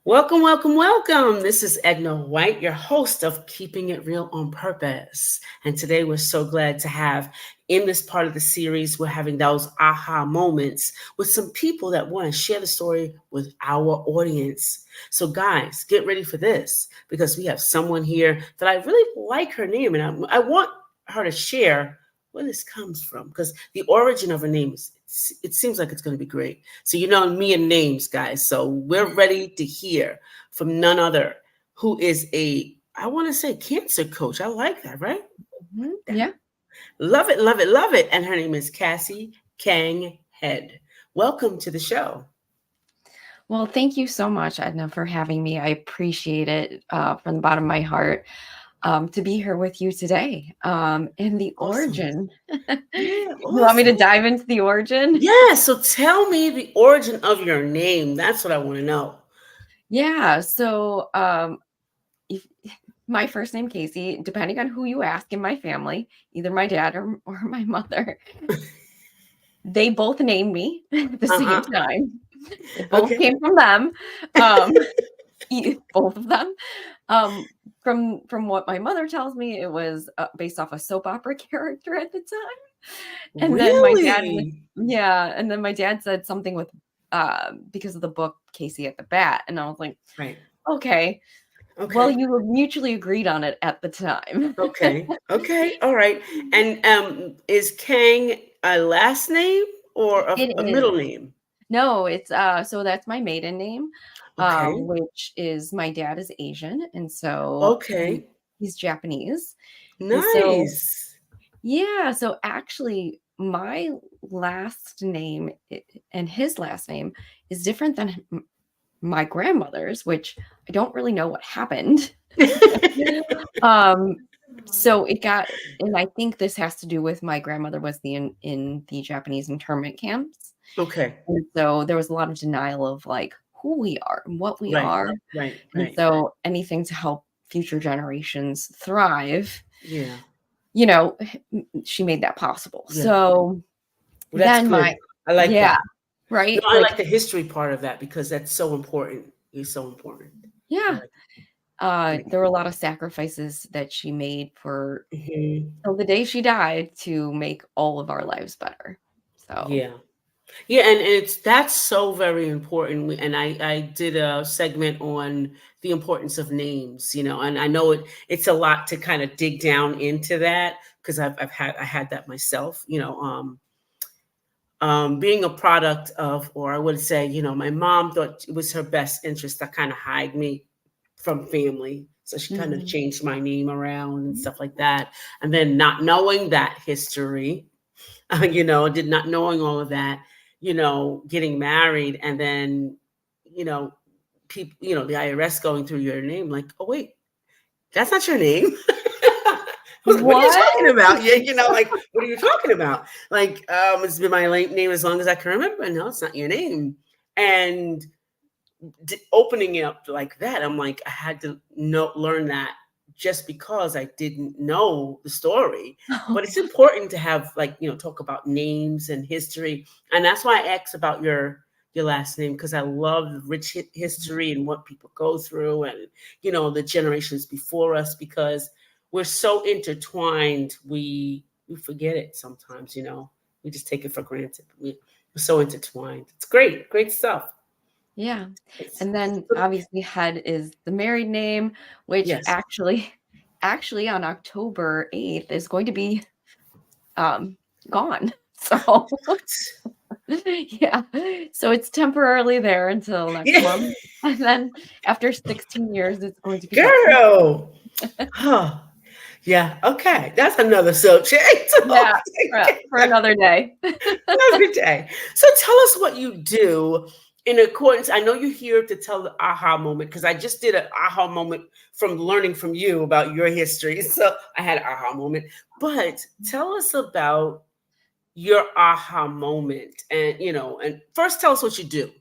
Welcome, welcome, welcome. This is Edna White, your host of Keeping It Real on Purpose. And today we're so glad to have in this part of the series, we're having those aha moments with some people that want to share the story with our audience. So, guys, get ready for this because we have someone here that I really like her name, and I want her to share where this comes from because the origin of her name it seems like it's going to be great. So you know me and names, guys. So we're ready to hear from none other who is I want to say cancer coach. I like that, right? Yeah. Love it, love it, love it. And her name is Casey Kang Head. Welcome to the show. Well, thank you so much, Edna, for having me. I appreciate it from the bottom of my heart to be here with you today. And the Awesome. origin. Yeah, You want me to awesome. dive into the origin? Yeah, so tell me the origin of your name. That's what I want to know. Yeah. So if, my first name, Casey, depending on who you ask in my family, either my dad or my mother, they both named me at the same Uh-huh. time. It both Okay. came from them. Um, both of them. Um, from what my mother tells me, it was based off a soap opera character at the time. And then my dad was, Really? yeah, and then my dad said something with because of the book Casey at the Bat, and I was like, Right. okay, well, Okay. you were mutually agreed on it at the time. Okay. Okay. All right. And is Kang a last name or It a is. middle name? No, it's so that's my maiden name, Okay. which is my dad is Asian, and so Okay. he's Japanese. And so Nice. yeah, so actually my last name and his last name is different than my grandmother's, which I don't really know what happened. um so it got, and I think this has to do with my grandmother was in the Japanese internment camps. Okay. And so there was a lot of denial of like who we are and what we Right. are. Right. And Right. so anything to help future generations thrive, Yeah. you know, she made that possible. Yeah. So Well, that's then good. I like yeah, that. No, right? I Like, like the history part of that because that's so important. It's so important. I yeah, like there were a lot of sacrifices that she made for it. Hmm. till the day she died to make all of our lives better. So, Yeah. Yeah, and that's so very important. And I did a segment on the importance of names, and I know it's a lot to kind of dig down into that because I had that myself, being a product of, or I would say, my mom thought it was her best interest to kind of hide me from family. So she kind of mhm. changed my name around and stuff like that. And then not knowing that history, did not knowing all of that, getting married and then, you know, people, the IRS going through your name, like, oh wait, that's not your name. What are you What? talking about? Yeah, like, what are you talking about? Like, it's been my name as long as I can remember. No, it's not your name. And opening it up like that, I'm like, I had to learn that just because I didn't know the story. But it's important to have, like, talk about names and history, and that's why I asked about your last name because I love the rich history and what people go through, and the generations before us, because we're so intertwined. We forget it sometimes. We just take it for granted. We're so intertwined. It's great, great stuff. Yeah. It's, And then obviously Head is the married name, which yes. actually on October 8th is going to be um gone. So yeah. So it's temporarily there until next Yeah, month. And then after 16 years it's going to be gone. girl. Huh. Yeah. Okay. That's another subject. Yeah, for another day. Another day. So tell us what you do in accordance. I know you're here to tell the aha moment because I just did an aha moment from learning from you about your history. So I had an aha moment. But tell us about your aha moment, and first tell us what you do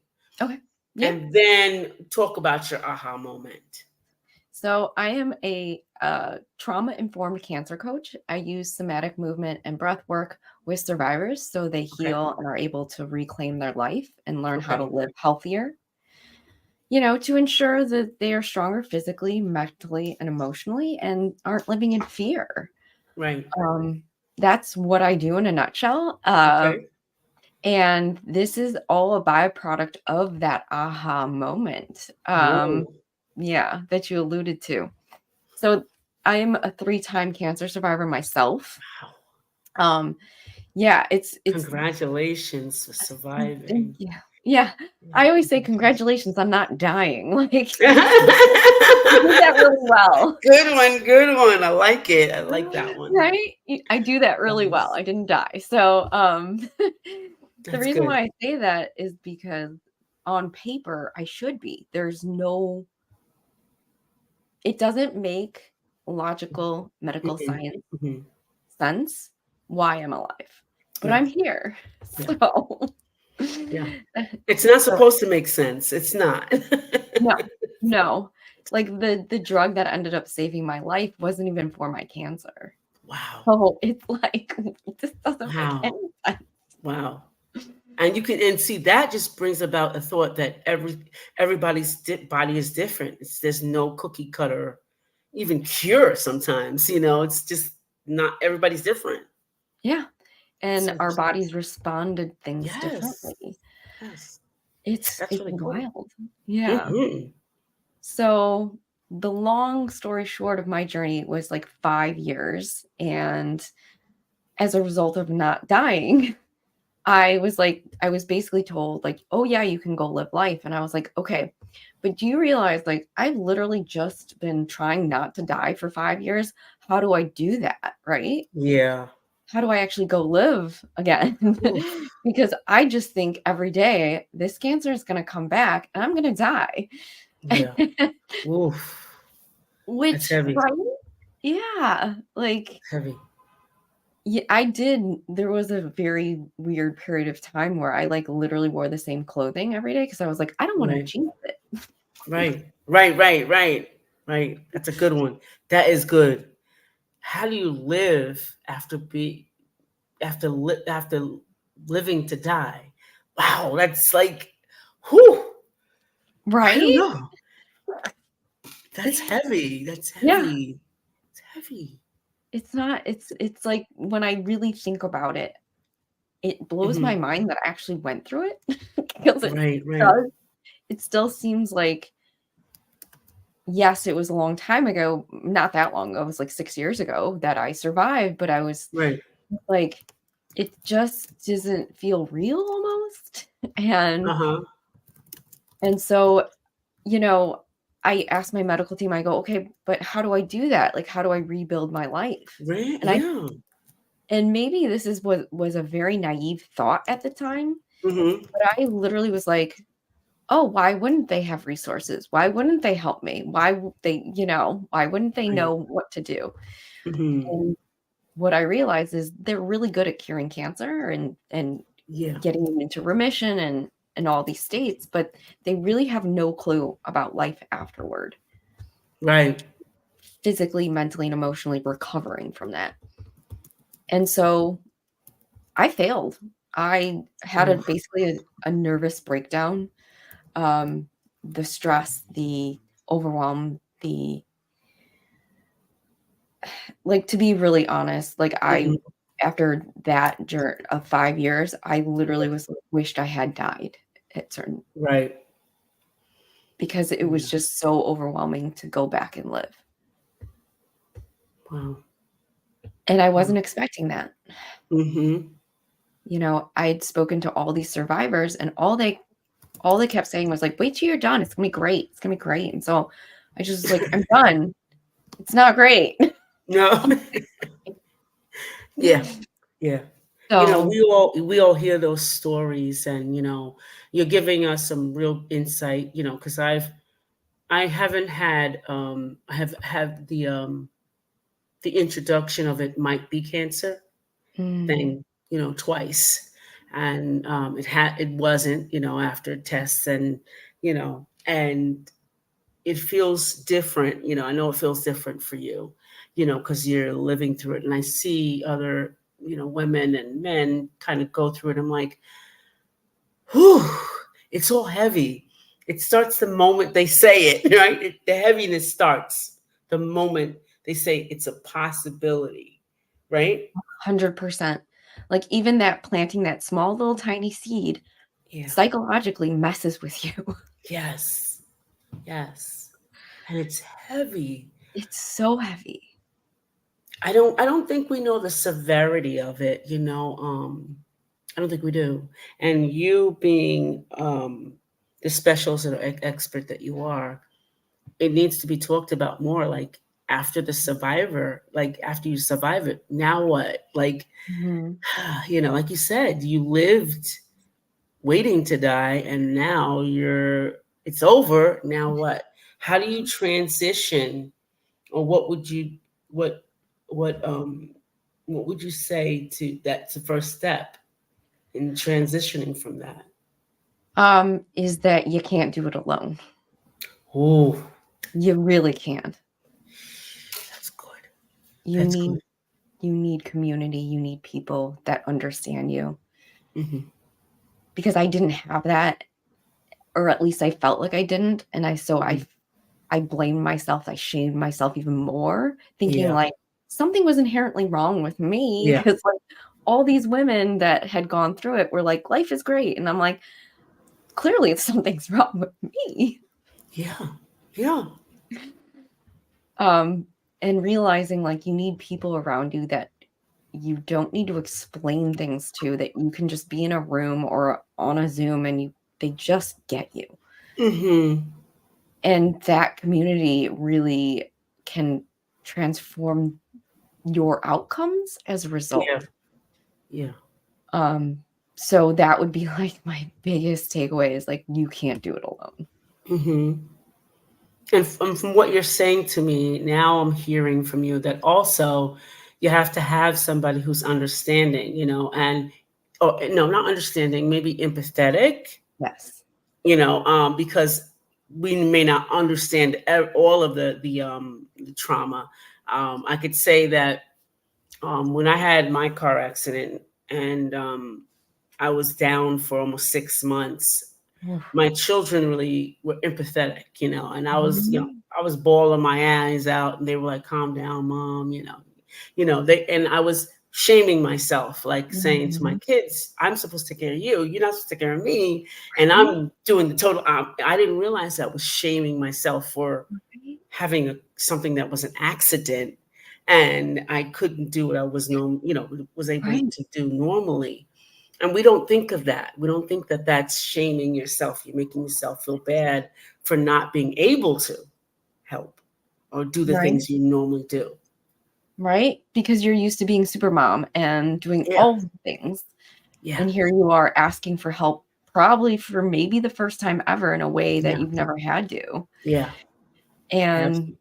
Okay. Yeah. and then talk about your aha moment. So I am a trauma-informed cancer coach. I use somatic movement and breath work with survivors so they Okay. heal and are able to reclaim their life and learn how to Okay. live healthier. to ensure that they are stronger physically, mentally, and emotionally and aren't living in fear. Right. That's what I do in a nutshell. Okay. And this is all a byproduct of that aha moment. Whoa. That you alluded to. So I'm a 3-time cancer survivor myself. Wow. It's Congratulations for thank surviving. you. Yeah. Yeah, I always say congratulations. congratulations, I'm not dying. Like I did that really well. Good one. Good one. I like it. I like that one. Right? I do that really well. Yes. I didn't die. So the That's reason good. why I say that is because on paper I should be. It doesn't make logical medical Mhm, science mhm. sense why I'm alive. But Yeah. I'm here. Yeah. So Yeah. It's not so supposed to make sense. It's not. no, no. Like the drug that ended up saving my life wasn't even for my cancer. Wow. So it's like this doesn't make Wow. any sense. Wow. And you can and see that just brings about a thought that everybody's body is different. There's no cookie cutter, even cure sometimes. It's just not everybody's different. Yeah. And So our bodies respond to things yes, differently. yes, that's It's really cool. wild. Yeah. Hmm. So the long story short of my journey was like 5 years. And as a result of not dying, I was basically told, like, oh, yeah, you can go live life. And I was like, okay, but do you realize, like, I've literally just been trying not to die for 5 years? How do I do that? Right? Yeah. How do I actually go live again? Oof. Because I just think every day this cancer is going to come back and I'm going to die. Yeah. Oof. That's Which, heavy. right? Yeah. Like, Heavy. yeah, I did. There was a very weird period of time where I like literally wore the same clothing every day because I was like, I don't want to Right. jinx it. Right. Right. Right. Right. Right. That's a good one. That is good. How do you live after living to die? Wow, that's like, whew. I don't Right? know. That's heavy. That's Yeah. heavy. It's heavy. It's not, it's like when I really think about it, it blows my Hmm. mind that I actually went through it because Right. Right. does. It still seems like, yes, it was a long time ago, not that long ago. It was like 6 years ago that I survived, but I was Right. like, it just doesn't feel real almost. Uh And huh. so, you know, I asked my medical team, I go, okay, but how do I do that? Like, how do I rebuild my life? Right. And Yeah. maybe this is what was a very naive thought at the time, Hmm. but I literally was like, oh, why wouldn't they have resources? Why wouldn't they help me? Why wouldn't they Right. know what to do? Hmm. And what I realized is they're really good at curing cancer and Yeah. getting them into remission and all these states, but they really have no clue about life afterward, Right. physically, mentally, and emotionally recovering from that. And so I failed. I had Oh. basically a nervous breakdown. Um, the stress, the overwhelm, like, to be really honest, like, Hmm. after that journey of 5 years, I literally was like, wished I had died at certain Right. because it was Yeah. just so overwhelming to go back and live. Wow. And I Wow. wasn't expecting that. Hmm. I had spoken to all these survivors and all they kept saying was like, "Wait till you're done. It's gonna be great. It's gonna be great." And so I just was like, "I'm done. It's not great." No. Yeah. Yeah. So, We all hear those stories, and you're giving us some real insight, because I haven't had have the introduction of it might be cancer mm, thing, twice. And it wasn't, after tests, and it feels different. I know it feels different for you, because you're living through it. And I see other, women and men kind of go through it. I'm like, whew, it's all heavy. It starts the moment they say it, right? The heaviness starts the moment they say it's a possibility, right? 100%. Like even that planting that small little tiny seed Yeah. psychologically messes with you. Yes. Yes. And it's heavy. It's so heavy. I don't think we know the severity of it, I don't think we do. And you being the specialist or expert that you are, it needs to be talked about more. Like after the survivor, like after you survive it, now what? Like, Mhm. like you said, you lived waiting to die, and now it's over. Now what? How do you transition, or what what um what would you say to that's the first step in transitioning from that? Is that you can't do it alone. Oh, You really can't. that's good. You That's need good. you need community, you need people that understand you Hmm. because I didn't have that, or at least I felt like I didn't, and Hmm. I blamed myself, I shamed myself even more, thinking Yeah, like something was inherently wrong with me yeah, because like all these women that had gone through it were like, life is great. And I'm like, clearly it's something's wrong with me. yeah, yeah. Um, and realizing like you need people around you that you don't need to explain things to, that you can just be in a room or on a Zoom and they just get you. Hmm. And that community really can transform your outcomes as a Yeah, result. yeah. Um, so that would be like my biggest takeaway is like you can't do it alone. Hmm. And from what you're saying to me now, I'm hearing from you that also you have to have somebody who's understanding, and or no, not understanding, maybe empathetic, Yes. because we may not understand all of the trauma. I could say that when I had my car accident and I was down for almost 6 months, Oof. my children really were empathetic, and Mhm. I was bawling my eyes out, and they were like, "Calm down, mom," and I was shaming myself, like saying to my Mhm. kids, "I'm supposed to take care of you. You're not supposed to take care of me," and Right? I'm doing the total. I didn't realize that was shaming myself for Right? having something that was an accident, and I couldn't do what I was able Right. to do normally. And we don't think of that. We don't think that that's shaming yourself. You're making yourself feel bad for not being able to help or do the Right. things you normally do. Right? Because you're used to being super mom and doing Yeah, all the things. yeah, And here you are asking for help, probably for maybe the first time ever in a way that yeah, you've never had to. yeah, And absolutely.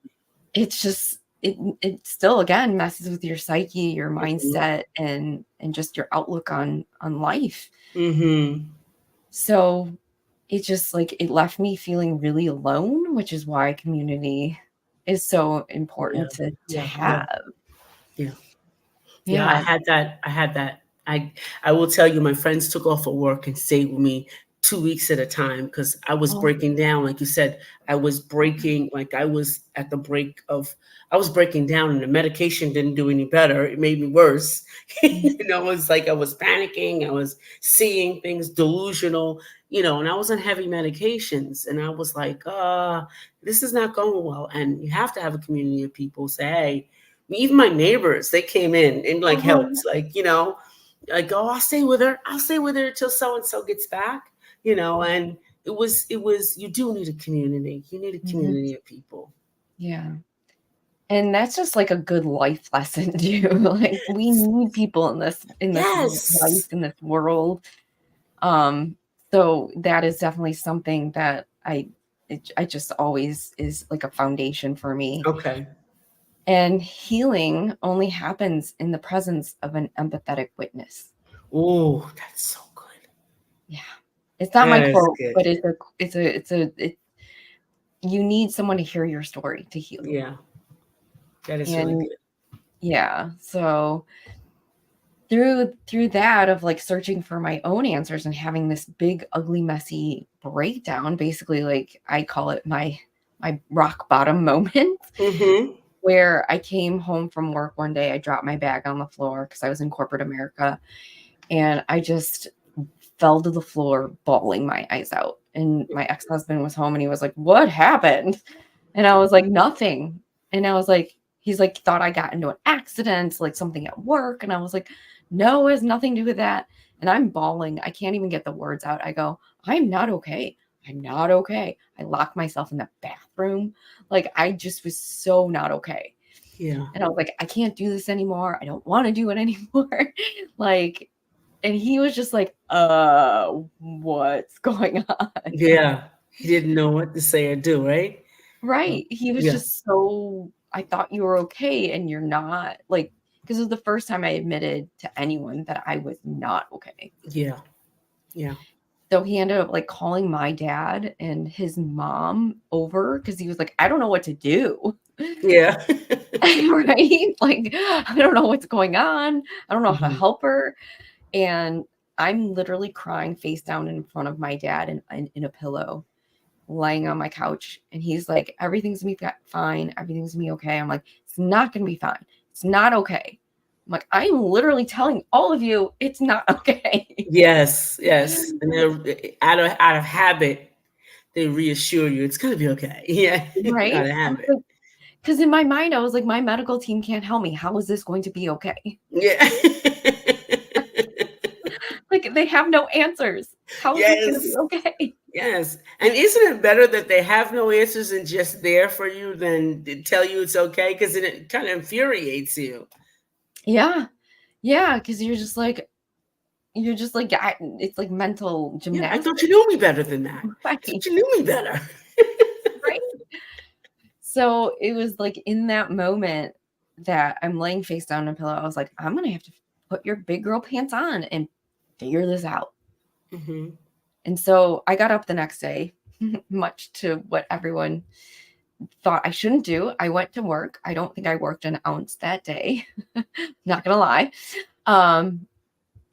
it's just it still again messes with your psyche, your Hmm. mindset, and just your outlook on life. Hmm. So it just like it left me feeling really alone, which is why community is so Yeah, important to yeah, yeah, have. yeah. Yeah, I Yeah. had that. I had that. I will tell you, my friends took off of work and stayed with me 2 weeks at a time because I was Oh, breaking down. Like you said, I was breaking. Like I was at the break of. I was breaking down, and the medication didn't do any better. It made me worse. yeah. It was like I was panicking. I was seeing things delusional. And I was on heavy medications, and I was like, this is not going well. And you have to have a community of people say, hey. Even my neighbors, they came in and like Uh-huh. helped, like, oh, I'll stay with her. I'll stay with her till so and so gets back, and it was you do need a community. You need a Mhm. community of people. Yeah. And that's just like a good life lesson too. Like we need people in this life, Yes. in this world. Um, so that is definitely something that I just always is like a foundation for me. Okay. And healing only happens in the presence of an empathetic witness. Oh, that's so good. Yeah. It's not my That is quote, good. but you need someone to hear your story to heal. Yeah, that is really And good. yeah, so through that of like searching for my own answers and having this big, ugly, messy breakdown, basically, like I call it my rock bottom moment, Mm-hmm. where I came home from work one day, I dropped my bag on the floor because I was in corporate America, and I just fell to the floor, bawling my eyes out. And my ex-husband was home and he was like, "What happened?" And I was like, "Nothing." And I was like, he's like, "Thought I got into an accident, like something at work." And I was like, "No, it has nothing to do with that." And I'm bawling. I can't even get the words out. I go, "I'm not okay. I'm not okay." I locked myself in the bathroom. Like I just was so not okay. Yeah. And I was like, "I can't do this anymore. I don't want to do it anymore." Like, and he was just like, what's going on?" Yeah. He didn't know what to say or do, right? Right. He was Yeah. just so, "I thought you were okay and you're not." Like, because it was the first time I admitted to anyone that I was not okay. Yeah. Yeah. So he ended up like calling my dad and his mom over because he was like, "I don't know what to do." Yeah. Right? Like, "I don't know what's going on. I don't know how to Hmm. help her." And I'm literally crying face down in front of my dad in a pillow, laying on my couch. And he's like, "Everything's gonna be fine. Everything's gonna be okay." I'm like, "It's not gonna be fine. It's not okay." I'm like, "I'm literally telling all of you it's not okay." Yes. Yes. And they're out of habit, they reassure you it's gonna be okay. Yeah. Right? Out of I was habit. like, because in my mind, I was like, my medical team can't help me. How is this going to be okay? Yeah. Like, they have no answers. How is this gonna be Yes. okay? Yes. And isn't it better that they have no answers and just there for you than to tell you it's okay? Because it kind of infuriates you. Yeah. Yeah. Because you're just like, it's like mental Yeah, I thought gymnastics. you knew me better than that. I Right. thought you knew me better. Right. So it was like in that moment that I'm laying face down on a pillow, I was like, "I'm gonna have to put your big girl pants on and figure this out." Hmm. And so I got up the next day, much to what everyone thought I shouldn't do. I went to work. I don't think I worked an ounce that day. Not gonna lie. Um,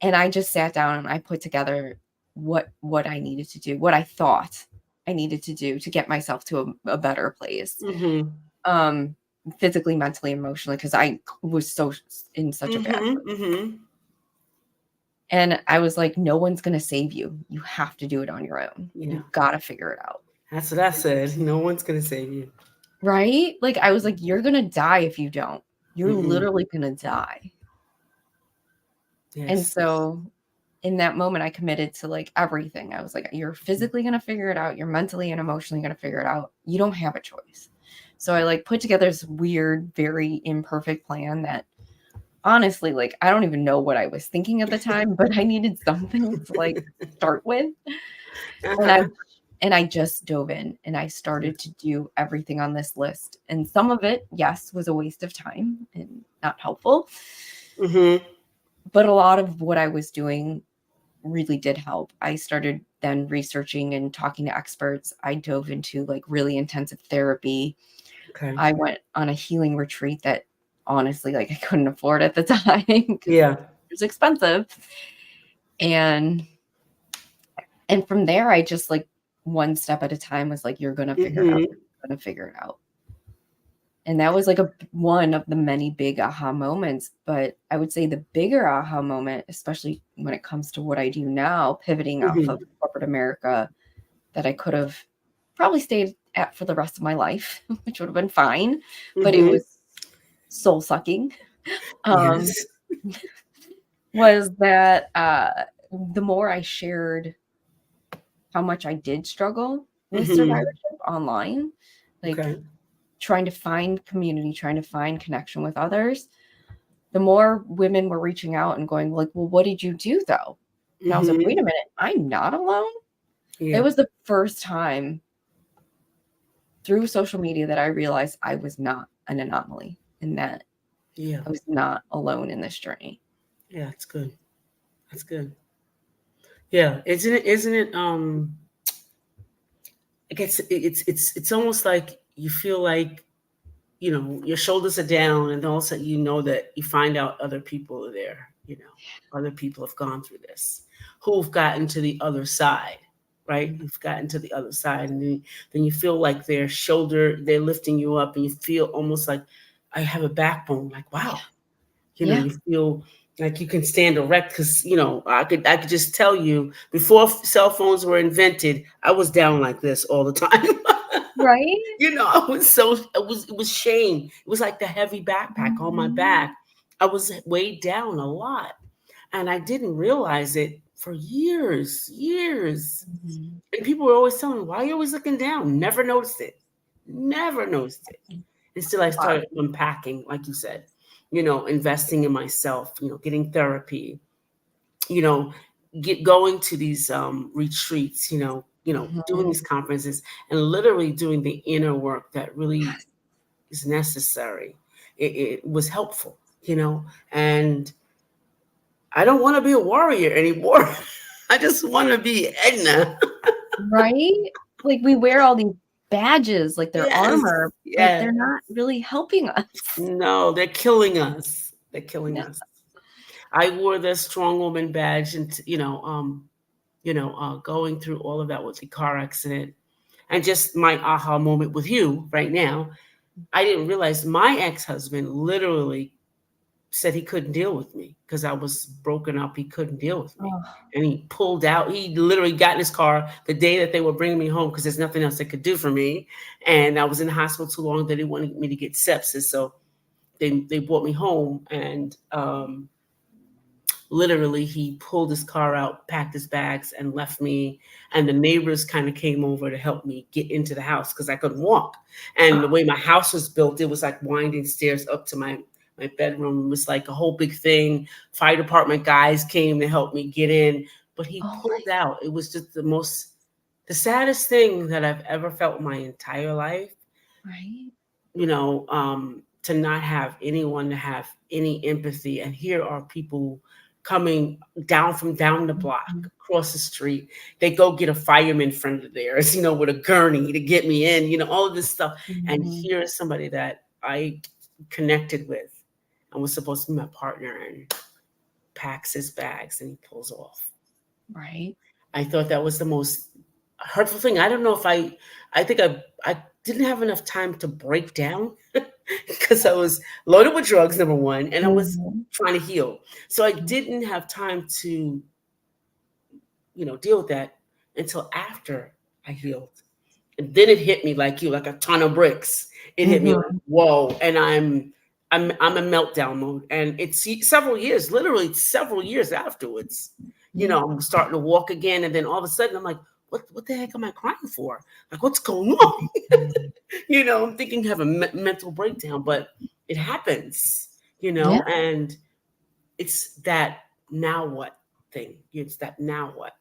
and I just sat down and I put together what I needed to do, what I thought I needed to do to get myself to a better place. Hmm. Um, physically, mentally, emotionally, because I was so in such a bad Hmm. place. Hmm. And I was like, "No one's gonna save you. You have to do it on your own. Yeah, You gotta figure it out." that's what I said. No one's gonna save you. Right? Like I was like, "You're gonna die if you don't. You're Mm-mm. literally gonna die." And Yes. so in that moment, I committed to like everything. I was like, "You're physically gonna figure it out. You're mentally and emotionally gonna figure it out. You don't have a choice." So I like put together this weird, very imperfect plan that honestly, like, I don't even know what I was thinking at the time, but I needed something to like start with. And I Uh-huh. and I just dove in and I started to do everything on this list. And some of it, yes, was a waste of time and not helpful. Hmm. But a lot of what I was doing really did help. I started then researching and talking to experts. I dove into like really intensive therapy. Okay. I went on a healing retreat that honestly, like I couldn't afford at the time because it Yeah. was expensive. And from there, I just like one step at a time was like, "You're gonna figure it out. Hmm. You're gonna figure it out." And that was like one of the many big aha moments. But I would say the bigger aha moment, especially when it comes to what I do now, pivoting off of Hmm. corporate America, that I could have probably stayed at for the rest of my life, which would have been fine, but it Hmm. was soul sucking. Um, Yes. was that the more I shared how much I did struggle with Hmm. survivorship online, like Okay. trying to find community, trying to find connection with others, the more women were reaching out and going like, "Well, what did you do though?" And I was like, "Wait Hmm. a minute, I'm not alone." It Yeah. was the first time through social media that I realized I was not an anomaly and that Yeah. I was not alone in this journey. Yeah. It's good. That's good. Yeah. Isn't it I guess it's almost like you feel like, your shoulders are down and all of a sudden you know that you find out other people are there, you know, other people have gone through this, who've gotten to the other side, right? You've gotten to the other side, and then you feel like they're lifting you up, and you feel almost like I have a backbone. Like, wow, you know, Yeah. you feel like you can stand erect because you know I could just tell you before cell phones were invented, I was down like this all the time. Right. You know, it was shame. It was like the heavy backpack on my back. Mhm. I was weighed down a lot, and I didn't realize it for years. Mhm. And people were always telling me, "Why are you always looking down?" Never noticed it. Never noticed it until I Wow. started unpacking, like you said. You know, investing in myself. You know, getting therapy. You know, get going to these retreats. Doing Mhm. these conferences and literally doing the inner work that really Yes. is necessary. It was helpful, you know, and I don't want to be a warrior anymore. I just want to be Edna. Right? Like we wear all these badges, like they're Yes, armor, but yes. they're not really helping us. No, they're killing us. They're killing Yeah. us. I wore the strong woman badge, and going through all of that with the car accident, and just my aha moment with you right now. I didn't realize my ex-husband literally said he couldn't deal with me because I was broken up. He couldn't deal with me. Oh, And he pulled out. He literally got in his car the day that they were bringing me home because there's nothing else they could do for me. And I was in the hospital too long. They didn't want me to get sepsis. So they brought me home. And literally, he pulled his car out, packed his bags, and left me. And the neighbors kind of came over to help me get into the house because I couldn't walk. And the way my house was built, it was like winding stairs up to my bedroom. It was like a whole big thing. Fire department guys came to help me get in, but he oh pulled out. It was just the saddest thing that I've ever felt in my entire life. my, right? To not have anyone to have any empathy. And here are people coming down from down the block, Mhm. across the street. They go get a fireman friend of theirs, with a gurney to get me in, all of this stuff. And Mhm. here is somebody that I connected with and was supposed to be my partner, and packs his bags and he pulls off. Right. I thought that was the most hurtful thing. I don't know if I think I didn't have enough time to break down because I was loaded with drugs, number one, and I was Mhm. trying to heal. So I didn't have time to, deal with that until after I healed. And then it hit me like you, like a ton of bricks. It hit me like, Mhm. whoa. And I'm in meltdown mode. And it's several years, literally several years afterwards. Yeah. I'm starting to walk again, and then all of a sudden I'm like, what the heck am I crying for? Like, what's going on? Mhm. I'm thinking I have a mental breakdown, but it happens, Yeah. and it's that now what thing. It's that now what.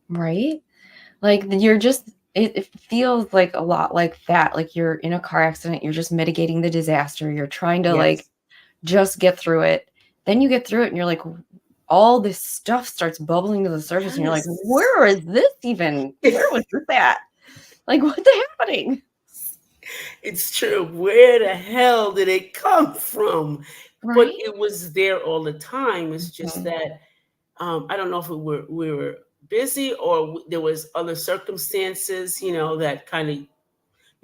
Right? Like you're just it feels like a lot like that. Like you're in a car accident, you're just mitigating the disaster. You're trying to like Yes. just get through it. Then you get through it and you're like all this stuff starts bubbling to the surface and you're like, Yes. where is this even? Where was this at? Like what's happening? It's true. Where the hell did it come from? But Right? it was there all the time. It's just Mhm. that I don't know if we were busy or there was other circumstances, that kind of,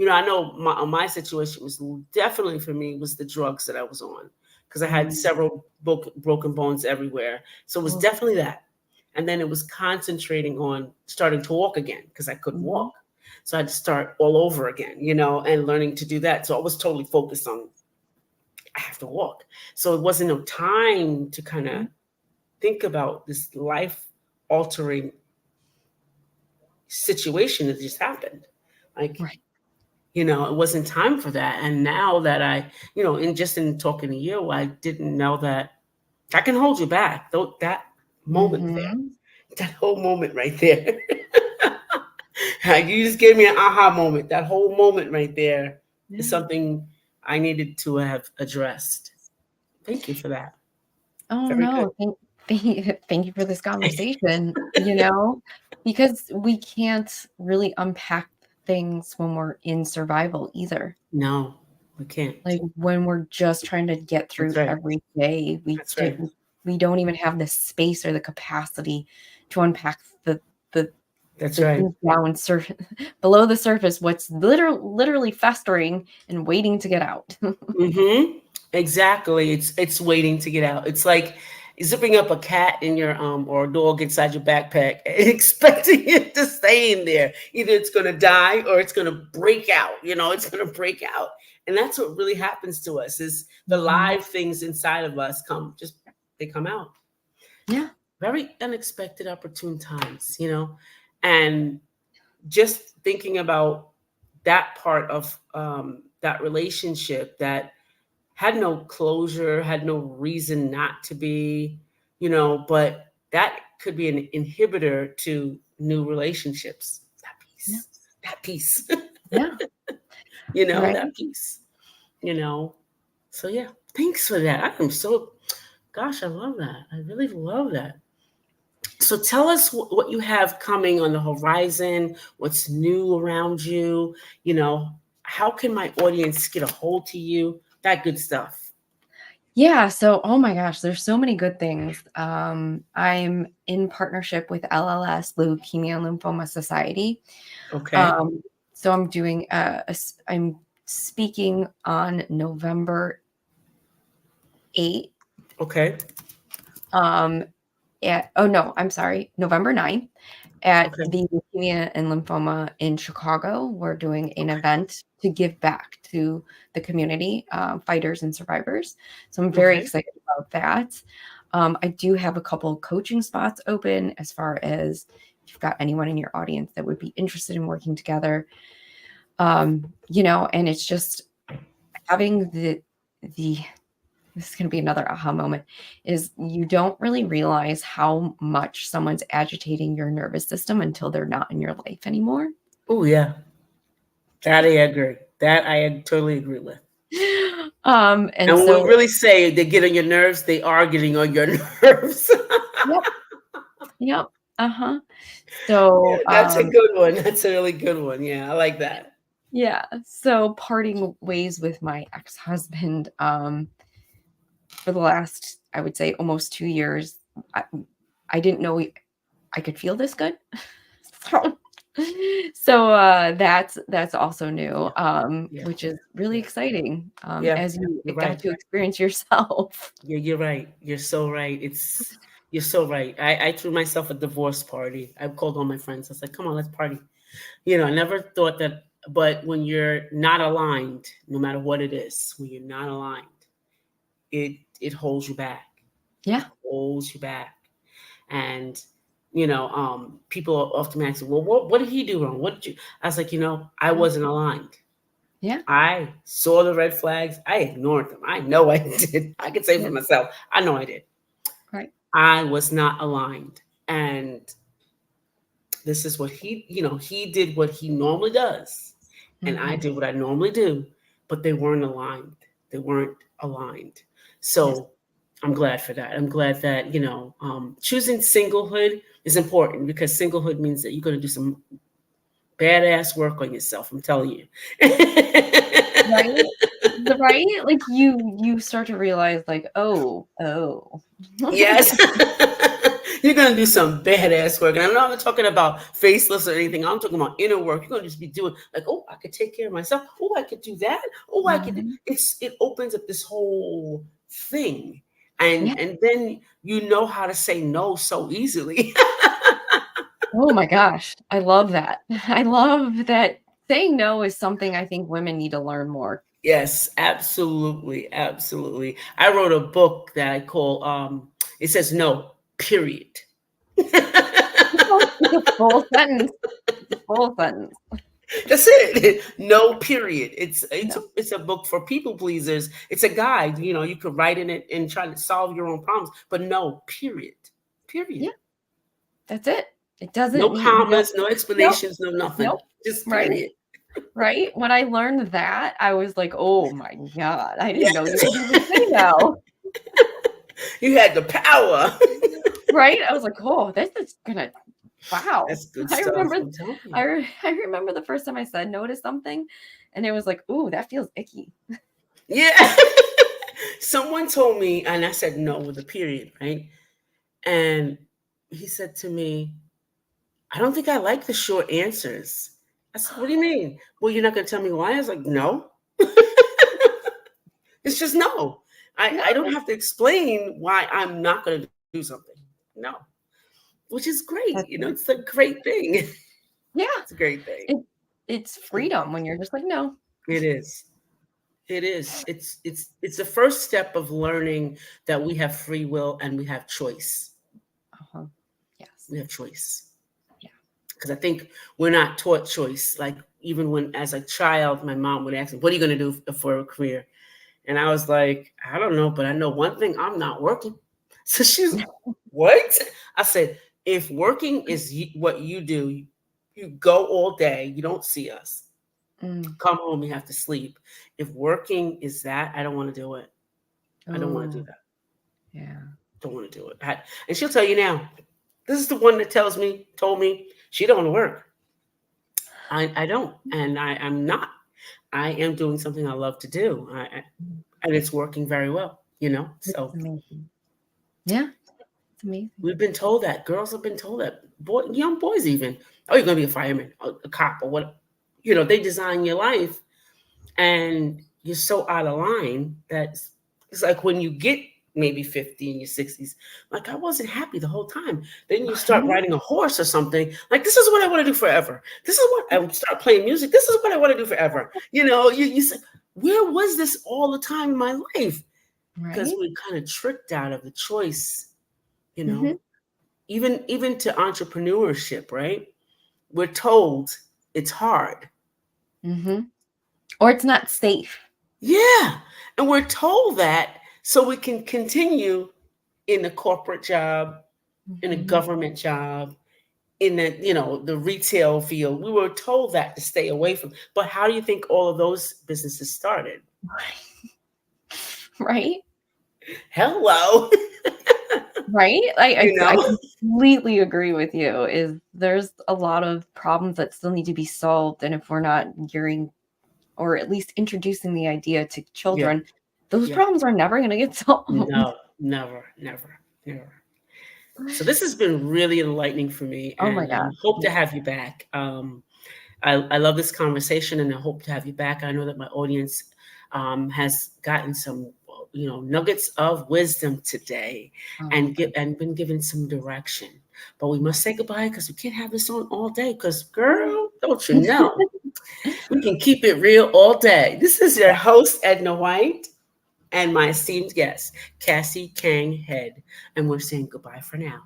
I know my situation was definitely for me was the drugs that I was on because I had Mm. several broken bones everywhere. So it was Oh, definitely that. And then it was concentrating on starting to walk again because I couldn't mhm. walk. So I had to start all over again, and learning to do that. So I was totally focused on I have to walk. So it wasn't no time to kind of Mhm. think about this life altering situation that just happened. Like, Right. it wasn't time for that. And now that in talking to you, I didn't know that I can hold you back. Though that moment there, Mhm. that whole moment right there. You just gave me an aha moment. That whole moment right there is Yeah. something I needed to have addressed. Thank you for that. Oh, Very good. no. Thank you for this conversation, because we can't really unpack things when we're in survival either. No, we can't. Like, when we're just trying to get That's through right. every day, That's right. we don't even have the space or the capacity to unpack the That's right. things down below the surface, what's literally festering and waiting to get out. Mm-hmm. Exactly. It's waiting to get out. It's like zipping up a cat in your or a dog inside your backpack and expecting it to stay in there. Either it's gonna die or it's gonna break out. It's gonna break out. And that's what really happens to us is the live things inside of us they come out. Yeah. Very unexpected, opportune times, and just thinking about that part of that relationship that had no closure, had no reason not to be, but that could be an inhibitor to new relationships. That piece, Yeah. Right. that piece, So yeah, thanks for that. Gosh, I love that. I really love that. So tell us what you have coming on the horizon, what's new around you, how can my audience get a hold to you? That good stuff. Yeah. So, oh my gosh, there's so many good things. I'm in partnership with LLS, Leukemia and Lymphoma Society. Okay. So I'm doing I'm speaking on November 8th. Okay. November 9th at Okay. the Leukemia and Lymphoma in Chicago. We're doing an event to give back to the community, fighters and survivors. So I'm very excited about that. I do have a couple of coaching spots open as far as if you've got anyone in your audience that would be interested in working together. And it's just having this is going to be another aha moment, is you don't really realize how much someone's agitating your nervous system until they're not in your life anymore. Oh, yeah. That I agree. That I totally agree with. And when so we really say they get on your nerves, they are getting on your nerves. Yep. Uh-huh. So that's a good one. That's a really good one. Yeah, I like that. Yeah. So parting ways with my ex-husband, for the last, I would say, almost 2 years, I didn't know I could feel this good. So that's also new, which is really exciting, as you got to experience yourself. Yeah, you're right. You're so right. You're so right. I threw myself a divorce party. I called all my friends. I was like, come on, let's party. I never thought that, but when you're not aligned, no matter what it is, when you're not aligned, it holds you back. Yeah. It holds you back. And people often ask, well, what did he do wrong? What did you? I was like, I wasn't aligned. Yeah. I saw the red flags. I ignored them. I know I did. I can say for myself, I know I did. Right. I was not aligned. And this is what he did what he normally does. And I did what I normally do, but they weren't aligned. They weren't aligned. So I'm glad for that. I'm glad that, choosing singlehood is important because singlehood means that you're going to do some badass work on yourself. I'm telling you. Right? Right? Like you start to realize like, oh. Yes. You're going to do some badass work. And I'm not talking about faceless or anything. I'm talking about inner work. You're going to just be doing like, oh, I could take care of myself. Oh, I could do that. Oh, I could. It opens up this whole thing. And then you know how to say no so easily. Oh my gosh. I love that. I love that saying no is something I think women need to learn more. Yes, absolutely. Absolutely. I wrote a book that I call, it says no, period. It's a full sentence. Full sentence. That's it. No, period. It's a book for people pleasers. It's a guide. You could write in it and try to solve your own problems. But no, period. Period. Yeah. That's it. It doesn't no commas, no explanations, no nothing. Nope. Just period. Right. When I learned that, I was like, oh my God, I didn't know you could even say no. You had the power. Right. I was like, oh, this is gonna. Wow. That's good I stuff. remember the first time I said no to something and it was like, ooh, that feels icky. Yeah. Someone told me, and I said no with a period, right? And he said to me, I don't think I like the short answers. I said, what do you mean? Well, you're not going to tell me why? I was like, no. It's just no. I don't No. have to explain why I'm not going to do something. No, which is great. That's It's a great thing. yeah. It's a great thing. It's freedom when you're just like, no. It is. It is. It's the first step of learning that we have free will and we have choice. Uh-huh. Yes. We have choice. Yeah. Because I think we're not taught choice. Like even when as a child, my mom would ask me, what are you going to do for a career? And I was like, I don't know, but I know one thing, I'm not working. So she's what? I said, if working is what you do, you go all day, you don't see us. Come home, you have to sleep. If working is that, I don't want to do it. I don't want to do that. Yeah. Don't want to do it. And she'll tell you now, this is the one that told me she don't want to work. I don't. And I'm not. I am doing something I love to do. And it's working very well, So It's amazing. Yeah. It's amazing. we've been told that. Girls have been told that. Young boys even. Oh, you're going to be a fireman, a cop, or what. They design your life and you're so out of line that it's like when you get maybe 50 in your 60s, like I wasn't happy the whole time. Then you start riding a horse or something. Like, this is what I want to do forever. This is what I would start playing music. This is what I want to do forever. You say, where was this all the time in my life? Because we're kind of tricked out of the choice, even to entrepreneurship, right? We're told it's hard. Or it's not safe. Yeah. And we're told that so we can continue in a corporate job, in a government job, in the retail field. We were told that to stay away from. But how do you think all of those businesses started? Right? Hello. Right? I completely agree with you. There's a lot of problems that still need to be solved. And if we're not gearing or at least introducing the idea to children, those problems are never going to get solved. No, never. So this has been really enlightening for me. Oh my God. I hope to have you back. I love this conversation and I hope to have you back. I know that my audience has gotten some nuggets of wisdom today and been given some direction. But we must say goodbye because we can't have this on all day because, girl, don't you know? We can keep it real all day. This is your host, Edna White, and my esteemed guest, Casey Kang Head. And we're saying goodbye for now.